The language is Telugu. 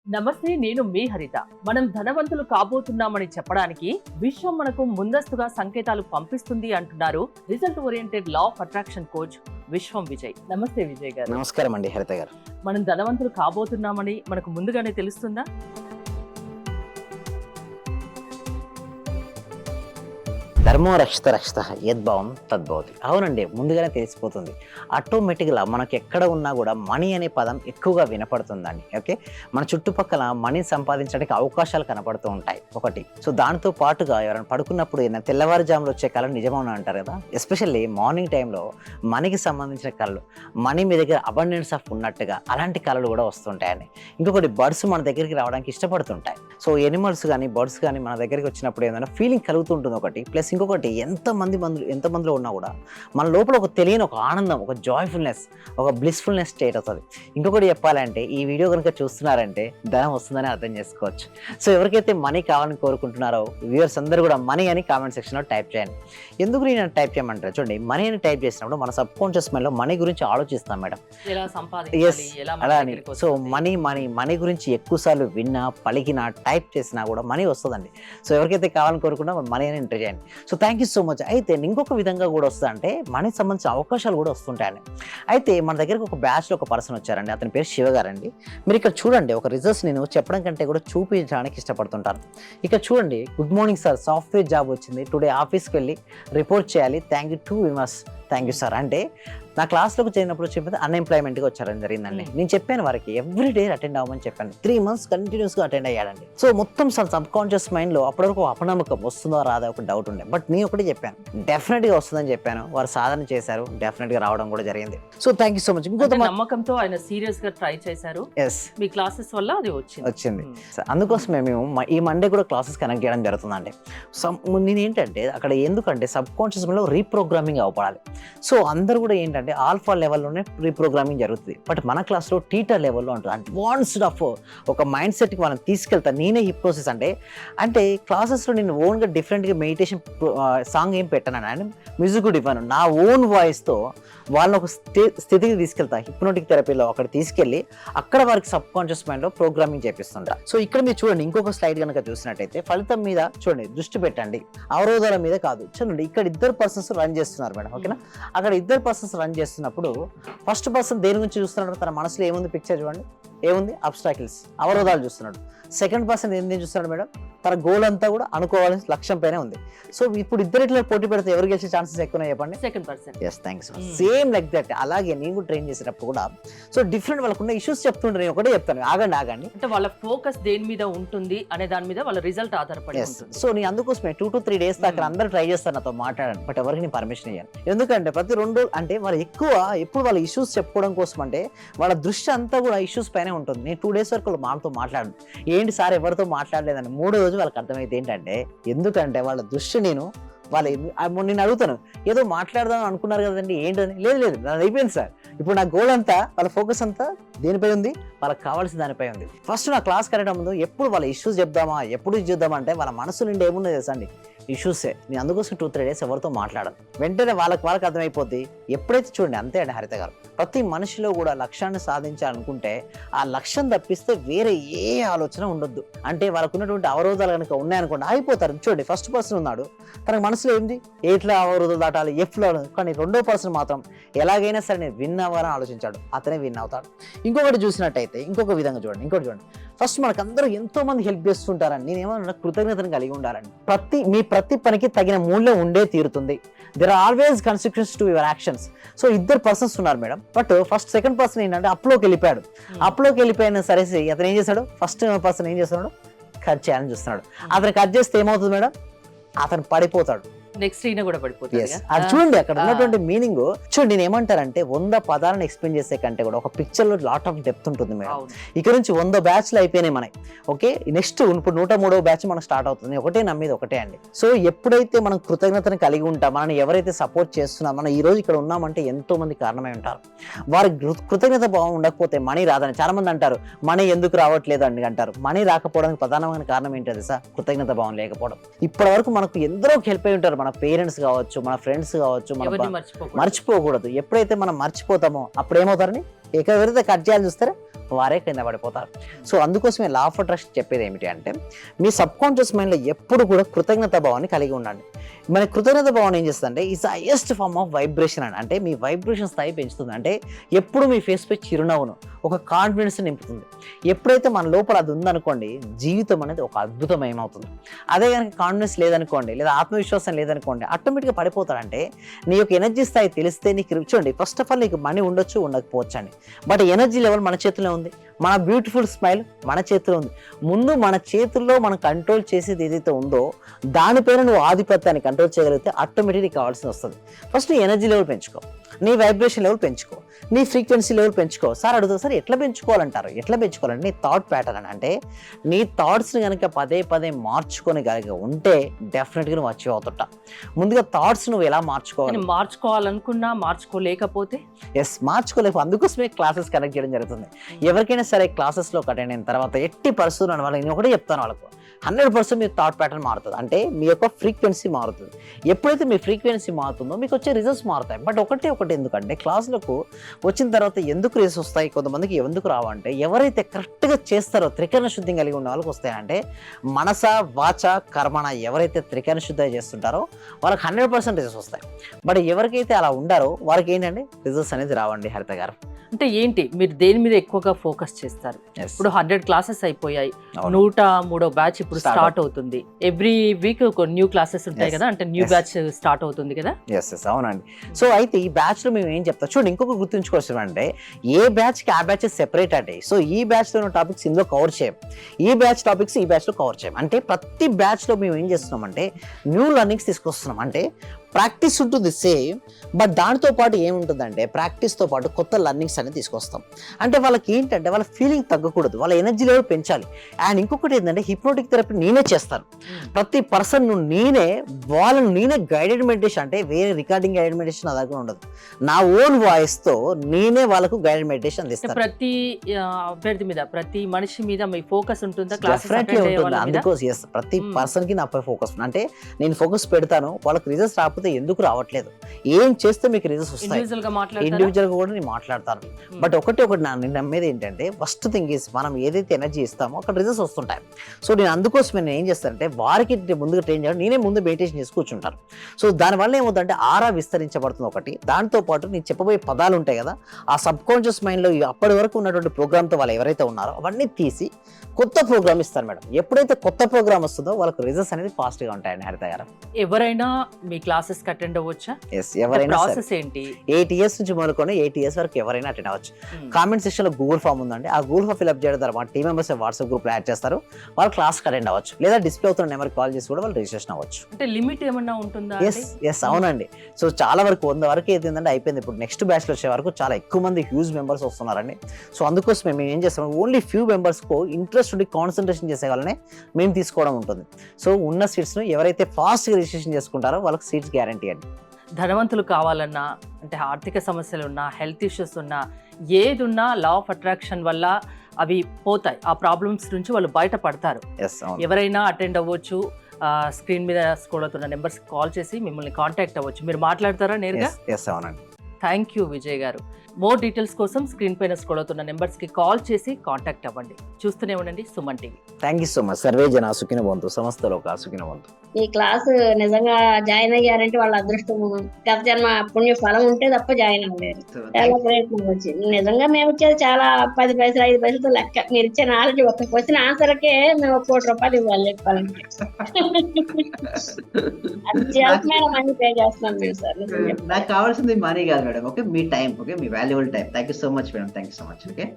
నమస్తే, నేను మీ హరిత. మనం ధనవంతులు కాబోతున్నామని చెప్పడానికి విశ్వం మనకు ముందస్తుగా సంకేతాలు పంపిస్తుంది అంటున్నారు result oriented law of attraction coach విశ్వం విజయ్. నమస్తే విజయ్ గారు. నమస్కారం అండి హరిత గారు. మనం ధనవంతులు కాబోతున్నామని మనకు ముందుగానే తెలుస్తుందా? ధర్మో రక్షిత రక్షిత యద్భావం తద్భవతి. అవునండి, ముందుగానే తెలిసిపోతుంది. ఆటోమేటిక్గా మనకు ఎక్కడ ఉన్నా కూడా మనీ అనే పదం ఎక్కువగా వినపడుతుందండి. ఓకే, మన చుట్టుపక్కల మనీ సంపాదించడానికి అవకాశాలు కనపడుతూ ఉంటాయి ఒకటి. సో దాంతో పాటుగా ఎవరైనా పడుకున్నప్పుడు ఏదైనా తెల్లవారుజాములు వచ్చే కళ నిజమని అంటారు కదా, ఎస్పెషల్లీ మార్నింగ్ టైంలో మనీకి సంబంధించిన కళలు, మనీ మీ దగ్గర అబండెన్స్ ఆఫ్ ఉన్నట్టుగా అలాంటి కళలు కూడా వస్తుంటాయండి. ఇంకొకటి, బర్డ్స్ మన దగ్గరికి రావడానికి ఇష్టపడుతుంటాయి. సో ఎనిమల్స్ కానీ బర్డ్స్ కానీ మన దగ్గరికి వచ్చినప్పుడు ఏదైనా ఫీలింగ్ కలుగుతుంటుంది ఒకటి. ప్లస్ ఇంకొకటి, ఎంతమందిలో ఉన్నా కూడా మన లోపల ఒక తెలియని ఒక ఆనందం, ఒక జాయ్ఫుల్నెస్, ఒక బ్లిస్ఫుల్నెస్ స్టేట్ అవుతుంది. ఇంకొకటి చెప్పాలంటే, ఈ వీడియో కనుక చూస్తున్నారంటే ధనం వస్తుందని అర్థం చేసుకోవచ్చు. సో ఎవరికైతే మనీ కావాలని కోరుకుంటున్నారో వ్యూవర్స్ అందరూ కూడా మనీ అని కామెంట్ సెక్షన్లో టైప్ చేయండి. ఎందుకు నేను టైప్ చేయమంటారు చూడండి, మనీ అని టైప్ చేసినప్పుడు మన సబ్ కాన్షియస్ మైండ్లో మనీ గురించి ఆలోచిస్తాం మేడం. అలా అని. సో మనీ గురించి ఎక్కువసార్లు విన్నా, పలికినా, టైప్ చేసినా కూడా మనీ వస్తుందండి. సో ఎవరికైతే కావాలని కోరుకుంటా మనీ అని ఎంటర్ చేయండి. So thank you so much. అయితే ఇంకొక విధంగా కూడా వస్తుంది, అంటే మనీకి సంబంధించిన అవకాశాలు కూడా వస్తుంటాయండి. అయితే మన దగ్గరకు ఒక బ్యాచ్లో ఒక పర్సన్ వచ్చారండి, అతని పేరు శివ గారండి. మీరు ఇక్కడ చూడండి, ఒక రిజల్ట్స్ నేను చెప్పడం కంటే కూడా చూపించడానికి ఇష్టపడుతుంటాను. ఇక్కడ చూడండి, good morning sir, software job వచ్చింది, టుడే ఆఫీస్కి వెళ్ళి రిపోర్ట్ చేయాలి, thank you to viewers, thank you sir. అంటే నా క్లాస్లోకి చేరినప్పుడు చెప్పేది అన్ఎంప్లాయ్మెంట్గా వచ్చారని జరిగిందండి. నేను చెప్పాను వారికి ఎవ్రీ డే అటెండ్ అవ్వమని చెప్పాను. 3 months కంటిన్యూస్గా అటెండ్ అయ్యాడండి. సో మొత్తం సబ్ కాన్షియస్ మైండ్లో అప్పటివరకు అపనమ్మకం వస్తుందో రాదా ఒక డౌట్ ఉండే. బట్ నేను ఒకటి చెప్పాను, డెఫినెట్గా వస్తుందని చెప్పాను. వారు సాధన చేశారు, డెఫినెట్గా రావడం కూడా జరిగింది. So thank you so much. ఇంకొక నమ్మకంతో ఆయన సీరియస్ గా ట్రై చేశారు. మీ క్లాసెస్ వల్ల అది వచ్చింది. అందుకోసమే మేము ఈ మండే కూడా క్లాసెస్ కనెక్ట్ చేయడం జరుగుతుందండి. నేను ఏంటంటే అక్కడ ఎందుకంటే సబ్ కాన్షియస్ మైండ్లో రీప్రోగ్రామింగ్ అవ్వాలి. సో అందరూ కూడా ఏంటంటే ఆల్ఫా లెవెల్లోనే రీప్రోగ్రామింగ్ జరుగుతుంది. బట్ మన క్లాస్లో టీటర్ లెవెల్లో ఉంటుంది, అడ్వాన్స్డ్ ఆఫ్ ఒక మైండ్ సెట్కి వాళ్ళని తీసుకెళ్తాను. నేనే హిప్నోసిస్ అంటే క్లాసెస్లో నేను ఓన్గా డిఫరెంట్గా మెడిటేషన్ సాంగ్ ఏం పెట్టాను అండ్ మ్యూజిక్ కూడా ఇవ్వను. నా ఓన్ వాయిస్తో వాళ్ళని ఒక స్థితికి తీసుకెళ్తా. హిప్నోటిక్ థెరపీలో అక్కడ తీసుకెళ్ళి అక్కడ వారికి సబ్ కాన్షియస్ మైండ్లో ప్రోగ్రామింగ్ చేపిస్తుంటా. సో ఇక్కడ మీరు చూడండి, ఇంకొక స్లైడ్ కనుక చూసినట్టయితే ఫలితం మీద చూడండి, దృష్టి పెట్టండి, అవరోధాల మీద కాదు. చూడండి, ఇక్కడ 2 persons రన్ చేస్తున్నారు మేడం. ఓకేనా, అక్కడ 2 persons రన్ చేస్తున్నప్పుడు ఫస్ట్ పర్సన్ దేని గురించి చూస్తున్నాడు, తన మనసులో ఏముంది పిక్చర్ చూడండి, ఏముంది, అబ్స్టాకిల్స్, అవరోధాలు చూస్తున్నాడు. సెకండ్ పర్సన్ ఏం చూస్తున్నాడు మేడం, తన గోల్ అంతా కూడా అనుకోవాల్సిన లక్ష్యం పైనే ఉంది. సో ఇప్పుడు ఇద్దరిట్లో పోటీ పెడితే ఎవరు గెలిచే ఛాన్సెస్ ఎక్కువ చెప్పండి? Second person. Yes, thanks. Same like that. అలాగే నేను కూడా ట్రైన్ చేసేటప్పుడు కూడా సో డిఫరెంట్ వాళ్ళకున్న ఇష్యూస్ చెప్తుంటే నేను ఒకటే చెప్తాను, ఆగండి అంటే వాళ్ళ ఫోకస్ దేని మీద ఉంటుంది అనే దాని మీద వాళ్ళ రిజల్ట్ ఆధారపడి ఉంటుంది. సో నేను అందుకోసమే 2 to 3 days దాకా అందరూ ట్రై చేస్తారు నాతో మాట్లాడండి, బట్ ఎవరికి నేను పర్మిషన్ ఇయ్యాను. ఎందుకంటే ప్రతి 2 రోజులు అంటే వాళ్ళు ఎప్పుడు వాళ్ళ ఇష్యూస్ చెప్పుకోవడం కోసం అంటే వాళ్ళ దృష్టి అంతా కూడా ఇష్యూస్ పైనే ఉంటుంది. నేను 2 days వరకు వాళ్ళతో మాట్లాడను. ఏంటి సార్ ఎవరితో మాట్లాడలేదని 3వ రోజు వాళ్ళకి అర్థమైతే ఏంటంటే, ఎందుకంటే వాళ్ళ దృష్టి నేను అడుగుతాను, ఏదో మాట్లాడదాం అనుకున్నారు కదండి ఏంటని. లేదు, నాది అయిపోయింది సార్. ఇప్పుడు నా గోల్ అంతా, వాళ్ళ ఫోకస్ అంతా దేనిపై ఉంది, వాళ్ళకి కావాల్సిన దానిపై ఉంది. ఫస్ట్ నా క్లాస్ కరెక్ట్ ముందు ఎప్పుడు వాళ్ళ ఇష్యూస్ చెప్దామా, ఎప్పుడు చూద్దామా అంటే వాళ్ళ మనసు నుండి ఏమున్నది తెలుసా అండి, ఇష్యూసే. నేను అందుకోసం 2-3 days ఎవరితో మాట్లాడను. వెంటనే వాళ్ళకి అర్థమైపోద్ది. ఎప్పుడైతే చూడండి, అంతే అండి హరిత గారు, ప్రతి మనిషిలో కూడా లక్ష్యాన్ని సాధించాలనుకుంటే ఆ లక్ష్యం తప్పిస్తే వేరే ఏ ఆలోచన ఉండొద్దు. అంటే వాళ్ళకు ఉన్నటువంటి అవరోధాలు కనుక ఉన్నాయనుకోండి అయిపోతారు. చూడండి, ఫస్ట్ పర్సన్ ఉన్నాడు, తనకు మనసులో ఏంటి, ఎట్లా అవరోధాలు దాటాలి, ఎఫ్లో. కానీ 2వ పర్సన్ మాత్రం ఎలాగైనా సరే నేను విన్ అవ్వాలని ఆలోచించాడు, అతనే విన్ అవుతాడు. ఇంకొకటి చూసినట్టయితే ఇంకొక విధంగా చూడండి, చూడండి, ఫస్ట్ మనకు అందరూ ఎంతో మంది హెల్ప్ చేస్తుంటారని నేనేమన్నా కృతజ్ఞతను కలిగి ఉండాలని. ప్రతి పనికి తగిన మూల్యం ఉండే తీరుతుంది. There are always consequences to your actions. So 2 persons ఉన్నారు మేడం. బట్ సెకండ్ పర్సన్ ఏంటంటే అప్లోకి వెళ్ళిపోయాడు. అప్లోకి వెళ్ళిపోయిన సరే అతను ఏం చేస్తాడు, ఫస్ట్ పర్సన్ ఏం చేస్తున్నాడు, కట్ చేయాలని చూస్తున్నాడు. అతను కట్ చేస్తే ఏమవుతుంది మేడం, అతను పడిపోతాడు. నెక్స్ట్ ఈయన కూడా పడిపోతుంది. అది చూడండి, అక్కడ ఉన్నటువంటి మీనింగ్ చూడండి. నేను ఏమంటారంటే 100 పదాలను ఎక్స్ప్లెయిన్ చేసే కంటే కూడా ఒక పిక్చర్ లో లాట్ ఆఫ్ డెప్త్ ఉంటుంది మేడం. ఇక్కడ నుంచి 100 బ్యాచ్లు అయిపోయినాయి మనకి. ఓకే, నెక్స్ట్ ఇప్పుడు 103వ బ్యాచ్ మనకు స్టార్ట్ అవుతుంది. ఒకటే నమ్మేది ఒకటే అండి. సో ఎప్పుడైతే మనం కృతజ్ఞతను కలిగి ఉంటాం, మనం ఎవరైతే సపోర్ట్ చేస్తున్నాం, మనం ఈ రోజు ఇక్కడ ఉన్నామంటే ఎంతో మంది కారణమై ఉంటారు. వారి కృతజ్ఞత భావం ఉండకపోతే మనీ రాదని చాలా మంది అంటారు. మనీ ఎందుకు రావట్లేదు అని అంటారు. మనీ రాకపోవడానికి ప్రధానమైన కారణం ఏంటది సార్, కృతజ్ఞత భావం లేకపోవడం. ఇప్పటి వరకు మనకు ఎందరో హెల్ప్ అయి ఉంటారు, మన పేరెంట్స్ కావచ్చు, మన ఫ్రెండ్స్ కావచ్చు, మర్చిపోకూడదు. ఎప్పుడైతే మనం మర్చిపోతామో అప్పుడు ఏమవుతారని ఎవరైతే కట్ చేయాలని చూస్తారో వారే కింద పడిపోతారు. సో అందుకోసమే లా ఆఫ్ అట్రాక్షన్ చెప్పేది ఏమిటి అంటే, మీ సబ్ కాన్షియస్ మైండ్లో ఎప్పుడు కూడా కృతజ్ఞత భావాన్ని కలిగి ఉండండి. మన కృతజ్ఞత భావన ఏం చేస్తుంది అంటే it's highest form of vibration అని, అంటే మీ వైబ్రేషన్ స్థాయి పెంచుతుంది. అంటే ఎప్పుడు మీ ఫేస్ పై చిరునవ్వును, ఒక కాన్ఫిడెన్స్ నింపుతుంది. ఎప్పుడైతే మన లోపల అది ఉందనుకోండి, జీవితం అనేది ఒక అద్భుతమయమవుతుంది. అదే కనుక కాన్ఫిడెన్స్ లేదనుకోండి, లేదా ఆత్మవిశ్వాసం లేదనుకోండి, ఆటోమేటిక్గా పడిపోతాడంటే నీ యొక్క ఎనర్జీ స్థాయి తెలిస్తే నీకు చూడండి, ఫస్ట్ ఆఫ్ ఆల్ నీకు మనీ ఉండొచ్చు ఉండకపోవచ్చు అండి, బట్ ఎనర్జీ లెవెల్ మన చేతిలో ఉంది. మన బ్యూటిఫుల్ స్మైల్ మన చేతిలో ఉంది. ముందు మన చేతుల్లో మనం కంట్రోల్ చేసేది ఏదైతే ఉందో దానిపైన నువ్వు ఆధిపత్యాన్ని కంట్రోల్ చేయగలిగితే ఆటోమేటిక్గా కావాల్సి వస్తుంది. ఫస్ట్ నీ ఎనర్జీ లెవెల్ పెంచుకో, నీ వైబ్రేషన్ లెవెల్ పెంచుకో, నీ ఫ్రీక్వెన్సీ లెవెల్ పెంచుకో. సార్ అడుగుతా, సార్ ఎట్లా పెంచుకోవాలంటారు? ఎట్లా పెంచుకోవాలంటే నీ థాట్ ప్యాటర్న్ అని, అంటే నీ థాట్స్ని కనుక పదే పదే మార్చుకొని కలిగి ఉంటే డెఫినెట్గా నువ్వు అచీవ్ అవుతుంటా. ముందుగా థాట్స్ నువ్వు ఎలా మార్చుకోవాలి? మార్చుకోవాలనుకున్నా మార్చుకోలేకపోతే మార్చుకోలేవు. అందుకోసమే క్లాసెస్ కనెక్ట్ చేయడం జరుగుతుంది. ఎవరికైనా సరే క్లాసెస్లో అటెండ్ అయిన తర్వాత ఎట్టి పరిస్థితులు అని నేను ఒకటే చెప్తాను వాళ్ళకు, 100% మీ థాట్ ప్యాటర్న్ మారుతుంది. అంటే మీ యొక్క ఫ్రీక్వెన్సీ మారుతుంది. ఎప్పుడైతే మీ ఫ్రీక్వెన్సీ మారుతుందో మీకు వచ్చే రిజల్ట్స్ మారుతాయి. బట్ ఒకటి ఎందుకంటే క్లాసులకు వచ్చిన తర్వాత ఎందుకు రిజల్ట్స్ వస్తాయి, కొంతమందికి ఎందుకు రావంటే ఎవరైతే కరెక్ట్గా చేస్తారో త్రికరణ శుద్ధి కలిగి ఉన్న వాళ్ళకి వస్తాయంటే మనస వాచ కర్మణ ఎవరైతే త్రికరణ శుద్ధి చేస్తుంటారో వాళ్ళకి 100% రిజల్ట్స్ వస్తాయి. బట్ ఎవరికైతే అలా ఉండారో వారికి ఏంటంటే రిజల్ట్స్ అనేది రావండి. హరిత గారు అంటే ఏంటి, మీరు దేని మీద ఎక్కువగా ఫోకస్ చేస్తారు? ఇప్పుడు 100 క్లాసెస్ అయిపోయాయి, 103వ బ్యాచ్ ఇప్పుడు స్టార్ట్ అవుతుంది. ఎవ్రీ వీక్ ఒక న్యూ క్లాసెస్ ఉంటాయి కదా, అంటే న్యూ బ్యాచ్ స్టార్ట్ అవుతుంది కదా. అవునండి. సో అయితే ఈ బ్యాచ్ లో మేము ఏం చెప్తాం చూడండి, ఇంకొక గుర్తుంచుకోవచ్చు అంటే ఏ బ్యాచ్ కి ఆ బ్యాచ్ సెపరేట్ అంటే, సో ఈ బ్యాచ్ లో ఉన్న టాపిక్స్ ఇందులో కవర్ చేయం, ఈ బ్యాచ్ టాపిక్స్ ఈ బ్యాచ్ లో కవర్ చేయం. అంటే ప్రతి బ్యాచ్ లో మేము ఏం చేస్తున్నాం అంటే న్యూ లెర్నింగ్స్ తీసుకొస్తున్నాం. అంటే ప్రాక్టీస్ ఉంటుంది సేమ్, బట్ దానితో పాటు ఏముంటుందంటే ప్రాక్టీస్తో పాటు కొత్త లెర్నింగ్స్ అనేది తీసుకొస్తాం. అంటే వాళ్ళకి ఏంటంటే వాళ్ళ ఫీలింగ్ తగ్గకూడదు, వాళ్ళ ఎనర్జీ లెవెల్ పెంచాలి. అండ్ ఇంకొకటి ఏంటంటే హిప్నోటిక్ థెరపీ నేనే చేస్తాను. ప్రతి పర్సన్ నేనే గైడెడ్ మెడిటేషన్, అంటే వేరే రికార్డింగ్ గైడెడ్ మెడిటేషన్ నా దగ్గర ఉండదు, నా ఓన్ వాయిస్తో నేనే వాళ్ళకు గైడెడ్ మెడిటేషన్ అందిస్తాను. ప్రతి అభ్యర్థి మీద, ప్రతి మనిషి మీద మీ ఫోకస్ ఉంటుందా? డెఫినెట్లీ ఉంటుంది. అందుకోసం ప్రతి పర్సన్ కి నాపై ఫోకస్, అంటే నేను ఫోకస్ పెడతాను. వాళ్ళకి రిజల్ట్స్ రాకపోతే ఎందుకు రావట్లేదు, ఏం చేస్తే మీకు రిజల్ట్స్ వస్తాయి, ఇండివిజువల్ గా కూడా నేను మాట్లాడతాను. బట్ ఒకటి నేను నమ్మేది ఏంటంటే ఫస్ట్ థింగ్ ఈస్ మనం ఏదైతే ఎనర్జీ ఇస్తామో అక్కడ రిజల్ట్స్ వస్తుంటాయి. సో నేను అందుకోసమే నేను ఏం చేస్తానంటే వారికి ముందుగా ట్రైన్ చేయడం, నేనే ముందు మెడిటేషన్ చేసి కూర్చుంటాను. సో దానివల్ల ఏమవుతుందంటే ఆరా విస్తరించబడుతుంది ఒకటి. దాంతో పాటు నేను చెప్పబోయే పదాలు ఉంటాయి కదా, ఆ సబ్ కాన్షియస్ మైండ్ లో అప్పటి వరకు ఉన్నటువంటి ప్రోగ్రామ్తో వాళ్ళు ఎవరైతే ఉన్నారో అవన్నీ తీసి కొత్త ప్రోగ్రామ్ ఇస్తారు మేడం. ఎప్పుడైతే కొత్త ప్రోగ్రామ్ వస్తుందో వాళ్ళకి రిజల్ట్స్ అనేది ఫాస్ట్ గా ఉంటాయండి. హరిత గారు ఎవరైనా మీ క్లాసెస్ అటెండ్ అవ్వచ్చా? ఎవరైనా ప్రాసెస్ ఏంటి? 8 years నుంచి మొదలుకొని 8 years వరకు ఎవరైనా అటెండ్ అవ్వచ్చు. కామెంట్ సెక్షన్ లో గూగుల్ ఫామ్ ఉందండి, ఆ గూగుల్ ఫామ్ ఫిల్అప్ చేయడం ద్వారా టీమ్ మెంబర్స్ వాట్సాప్ గ్రూప్ లో యాడ్ చేస్తారు, వాళ్ళు క్లాస్ అటెండ్ అవ్వచ్చు. లేదా డిస్ప్లే అవుతున్న నెంబర్ కాల్ చేసి కూడా వాళ్ళు రిజిస్ట్రేషన్ అవ్వచ్చు. అంటే లిమిట్ ఏమన్నా ఉంటుందా? అవునండి. సో చాలా వరకు 100 వరకు ఏంటంటే అయిపోయింది. ఇప్పుడు నెక్స్ట్ బ్యాచ్ లో వచ్చే వరకు చాలా ఎక్కువ మంది హ్యూజ్ మెంబర్స్ వస్తున్నారండి. సో అందుకోసం మేము ఏం చేస్తాం, ఓన్లీ ఫ్యూ మెంబర్స్ కు ఇంట్రెస్ట్ ఉండి కాన్సన్ట్రేషన్ చేసే వాళ్ళనే మేము తీసుకోవడం ఉంటుంది. సో ఉన్న సీట్స్ ను ఎవరైతే ఫాస్ట్ గా రిజిస్ట్రేషన్ చేసుకుంటారో వాళ్ళకి సీట్స్ గ్యారంటీ అండి. ధనవంతులు కావాలన్నా, అంటే ఆర్థిక సమస్యలు ఉన్నా, హెల్త్ ఇష్యూస్ ఉన్నా, ఏది ఉన్నా లా ఆఫ్ అట్రాక్షన్ వల్ల అవి పోతాయి. ఆ ప్రాబ్లమ్స్ నుంచి వాళ్ళు బయటపడతారు. ఎవరైనా అటెండ్ అవ్వచ్చు. స్క్రీన్ మీద స్క్రోల్ అవుతున్న నెంబర్స్ కాల్ చేసి మిమ్మల్ని కాంటాక్ట్ అవ్వచ్చు. మీరు మాట్లాడతారా నేరుగా? అవునండి. థ్యాంక్ యూ విజయ్ గారు. మోర్ డీటెయిల్స్ కోసం స్క్రీన్ పైన స్క్రోల్ అవుతున్న నెంబర్స్ కి కాల్ చేసి కాంటాక్ట్ అవ్వండి. చూస్తూనే ఉండండి Suman TV. Thank you so much. Survey జన సుఖినో భవంతు, సమస్తలో సుఖినో భవంతు. ఈ క్లాస్ నిజంగా జాయిన్ అయ్యారంటే వాళ్ళ అదృష్టం, గత జన్మ పుణ్య ఫలం ఉంటే తప్ప జాయిన్ అవ్వలేరు. చాలా ప్రయత్నం వచ్చింది. నిజంగా మేము ఇచ్చేది చాలా 10 పైసలు 5 పైసలతో లెక్క. మీరు ఇచ్చే నాలెడ్జ్ ఒక క్వశ్చన్ ఆన్సర్కే మేము 1 కోటి రూపాయలు ఇవ్వాలి చెప్పాలంటే. అత్యవసరమైన మనీ పే చేస్తున్నాం మేము సార్. నాకు కావాల్సింది మనీ కాదు madam, okay, me time, okay, me valuable time. Thank you so much madam, thank you so much. Okay.